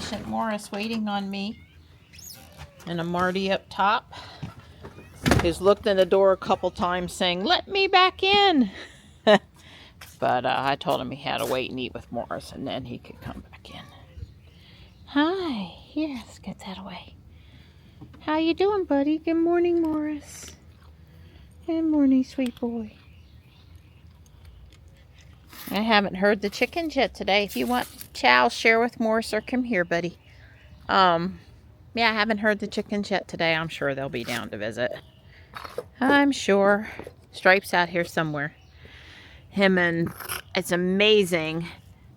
patient Morris waiting on me. And a Marty up top, who's looked in the door a couple times saying, "Let me back in." But I told him he had to wait and eat with Morris, and then he could come back in. Hi. Here, let's get that away. How you doing, buddy? Good morning, Morris. Good morning, sweet boy. I haven't heard the chickens yet today. If you want chow, share with Morris or come here, buddy. Yeah, I haven't heard the chickens yet today. I'm sure they'll be down to visit. I'm sure. Stripe's out here somewhere. It's amazing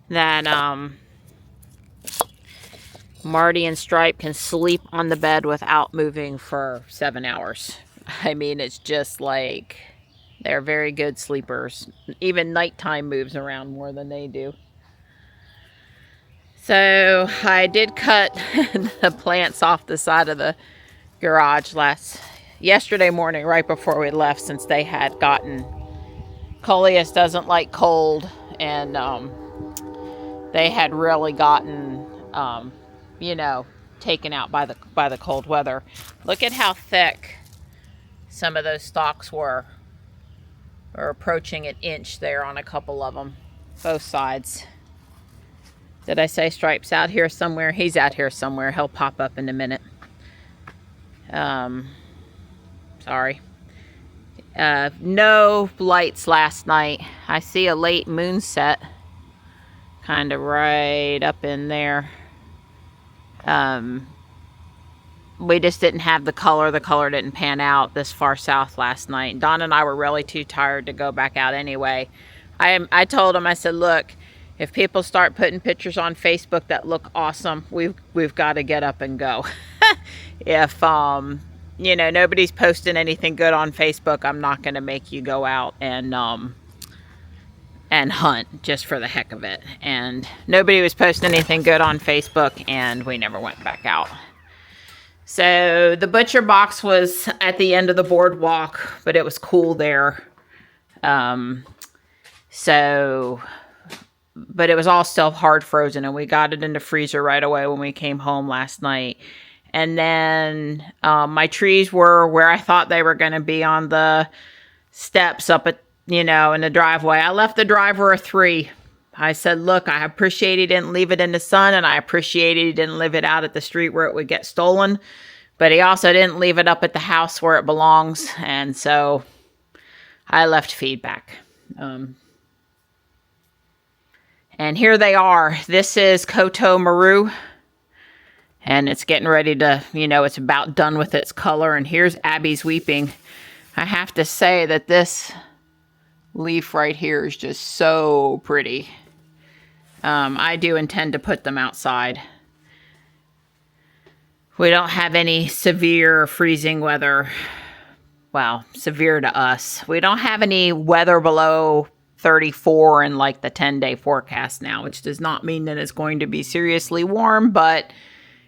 that Marty and Stripe can sleep on the bed without moving for 7 hours. I mean, it's just like they're very good sleepers. Even nighttime moves around more than they do. So I did cut the plants off the side of the garage yesterday morning, right before we left, since they had gotten, Coleus doesn't like cold, and they had really gotten, you know, taken out by the cold weather. Look at how thick some of those stalks were approaching an inch there on a couple of them, both sides. Did I say Stripe's out here somewhere? He's out here somewhere. He'll pop up in a minute. Sorry. No lights last night. I see a late moon set kind of right up in there. We just didn't have the color. The color didn't pan out this far south last night. Don and I were really too tired to go back out anyway. I told him, I said, look, if people start putting pictures on Facebook that look awesome, we've got to get up and go. If you know, nobody's posting anything good on Facebook, I'm not going to make you go out and hunt just for the heck of it. And nobody was posting anything good on Facebook, and we never went back out. So the butcher box was at the end of the boardwalk, but it was cool there. But it was all still hard frozen, and we got it in the freezer right away when we came home last night. And then my trees were where I thought they were going to be, on the steps up at, you know, in the driveway. I left the driver a 3. I said, look, I appreciate he didn't leave it in the sun, and I appreciate he didn't leave it out at the street where it would get stolen. But he also didn't leave it up at the house where it belongs. And so I left feedback. And here they are. This is Koto Maru. And it's getting ready to, you know, it's about done with its color. And here's Abby's Weeping. I have to say that this leaf right here is just so pretty. I do intend to put them outside. We don't have any severe freezing weather. Well, severe to us. We don't have any weather below 34 in like the 10-day forecast now, which does not mean that it's going to be seriously warm, but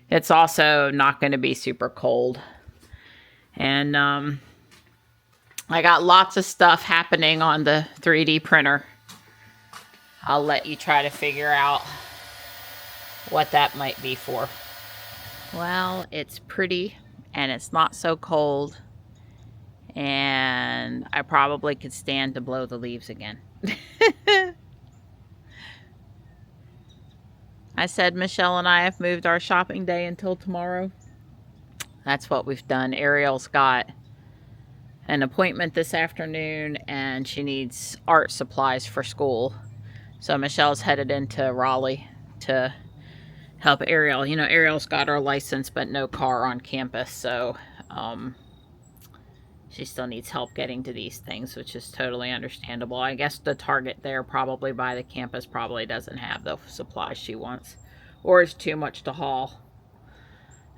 it's also not going to be super cold. And I got lots of stuff happening on the 3D printer. I'll let you try to figure out what that might be for. Well, it's pretty, and it's not so cold, and I probably could stand to blow the leaves again. I said Michelle and I have moved our shopping day until tomorrow. That's what we've done. Ariel's got an appointment this afternoon, and she needs art supplies for school. So Michelle's headed into Raleigh to help Ariel. You know, Ariel's got her license but no car on campus, so she still needs help getting to these things, which is totally understandable. I guess the Target there probably by the campus probably doesn't have the supplies she wants, or it's too much to haul.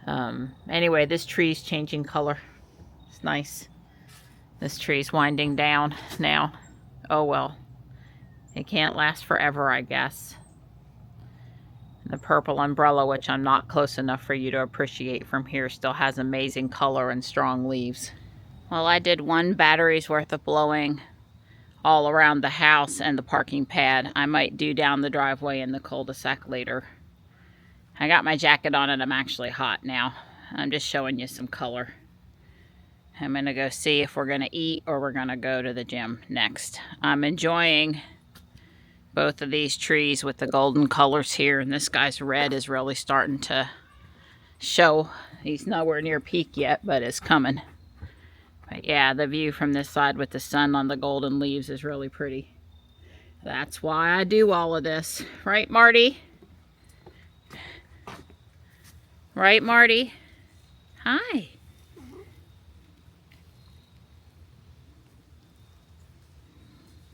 Anyway, this tree's changing color. It's nice. This tree's winding down now. Oh well. It can't last forever, I guess. The purple umbrella, which I'm not close enough for you to appreciate from here, still has amazing color and strong leaves. Well, I did 1 battery's worth of blowing all around the house and the parking pad. I might do down the driveway and the cul-de-sac later. I got my jacket on and I'm actually hot now. I'm just showing you some color. I'm going to go see if we're going to eat or we're going to go to the gym next. I'm enjoying both of these trees with the golden colors here, and this guy's red is really starting to show. He's nowhere near peak yet, but it's coming. But yeah, the view from this side with the sun on the golden leaves is really pretty. That's why I do all of this. Right, Marty? Right, Marty? Hi.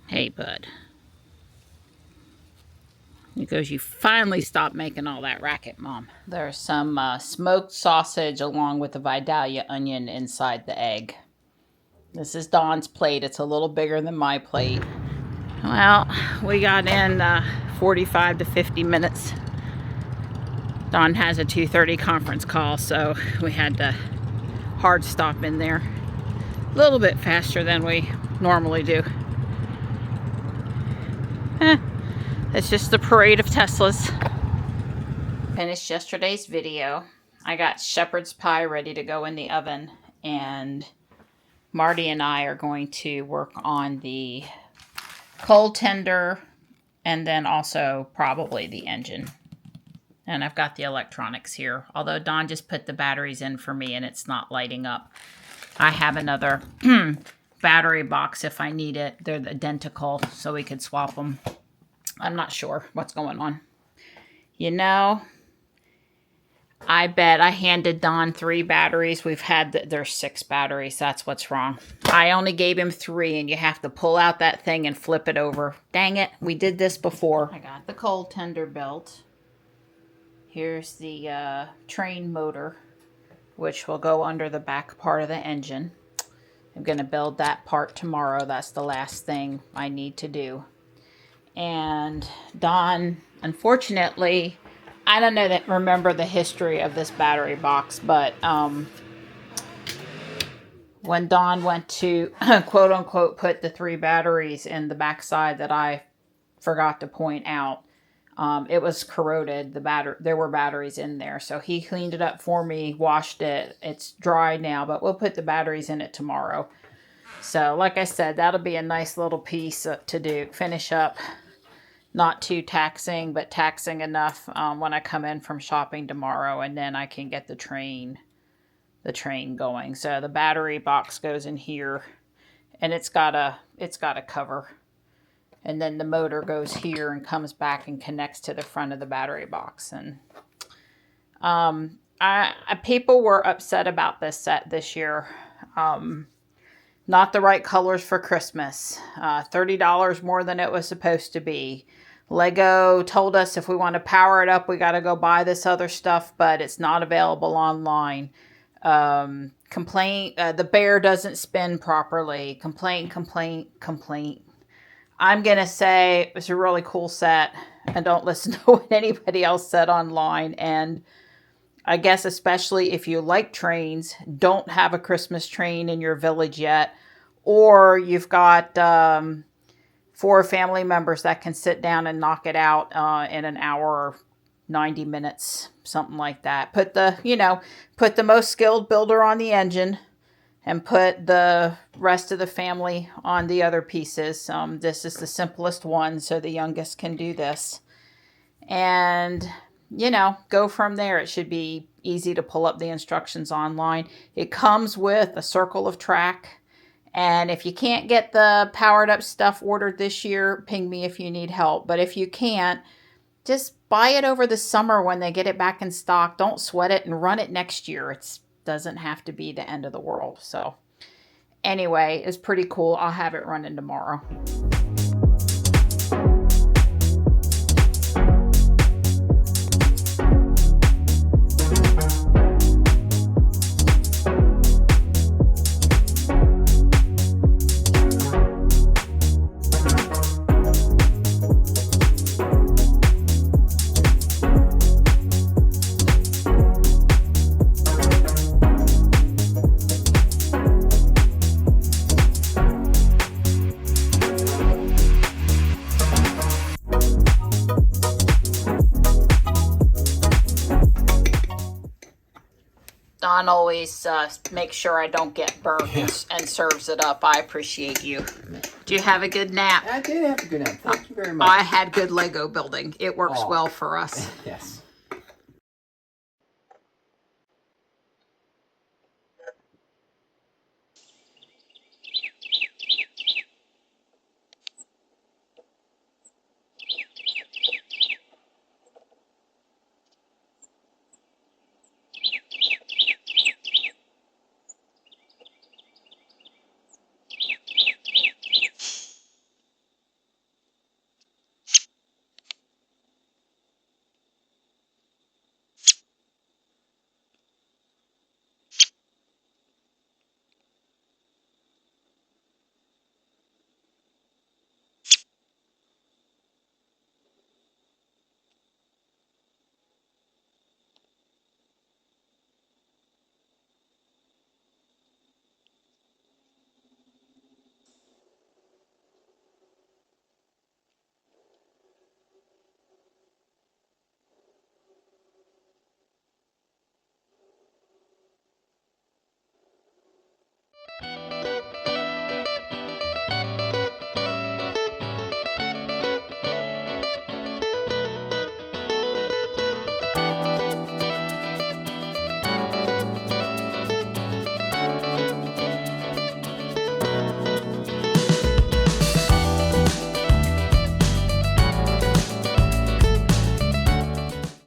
Hey, bud. Because you finally stopped making all that racket, Mom. There's some smoked sausage along with the Vidalia onion inside the egg. This is Dawn's plate. It's a little bigger than my plate. Well, we got in 45 to 50 minutes. Dawn has a 2:30 conference call, so we had to hard stop in there. A little bit faster than we normally do. It's just the parade of Teslas. Finished yesterday's video. I got shepherd's pie ready to go in the oven, and Marty and I are going to work on the coal tender and then also probably the engine. And I've got the electronics here, although Dawn just put the batteries in for me and it's not lighting up. I have another battery box if I need it. They're identical, so we could swap them. I'm not sure what's going on. You know, I bet I handed Dawn 3 batteries. We've had, there's 6 batteries. That's what's wrong. I only gave him 3, and you have to pull out that thing and flip it over. Dang it, we did this before. I got the coal tender built. Here's the train motor, which will go under the back part of the engine. I'm going to build that part tomorrow. That's the last thing I need to do. And Dawn, unfortunately, I don't know remember the history of this battery box, but when Dawn went to quote unquote put the 3 batteries in the backside that I forgot to point out, it was corroded. There were batteries in there, so he cleaned it up for me, washed it. It's dry now, but we'll put the batteries in it tomorrow. So, like I said, that'll be a nice little piece to do, finish up. Not too taxing, but taxing enough when I come in from shopping tomorrow, and then I can get the train going. So the battery box goes in here, and it's got a cover, and then the motor goes here and comes back and connects to the front of the battery box. And people were upset about this set this year. Not the right colors for Christmas. $30 more than it was supposed to be. Lego told us if we want to power it up, we got to go buy this other stuff, but it's not available online. Complaint, the bear doesn't spin properly. Complaint. I'm going to say it's a really cool set, and don't listen to what anybody else said online. And I guess especially if you like trains, don't have a Christmas train in your village yet, or you've got 4 family members that can sit down and knock it out in an hour or 90 minutes, something like that. Put the most skilled builder on the engine and put the rest of the family on the other pieces. This is the simplest one, so the youngest can do this. And, go from there. It should be easy to pull up the instructions online. It comes with a circle of track. And if you can't get the powered up stuff ordered this year, ping me if you need help. But if you can't, just buy it over the summer when they get it back in stock. Don't sweat it and run it next year. It doesn't have to be the end of the world. So anyway, it's pretty cool. I'll have it running tomorrow. Don always makes sure I don't get burnt and serves it up. I appreciate you. Do you have a good nap? I did have a good nap. Thank you very much. I had good Lego building. It works well for us. Yes.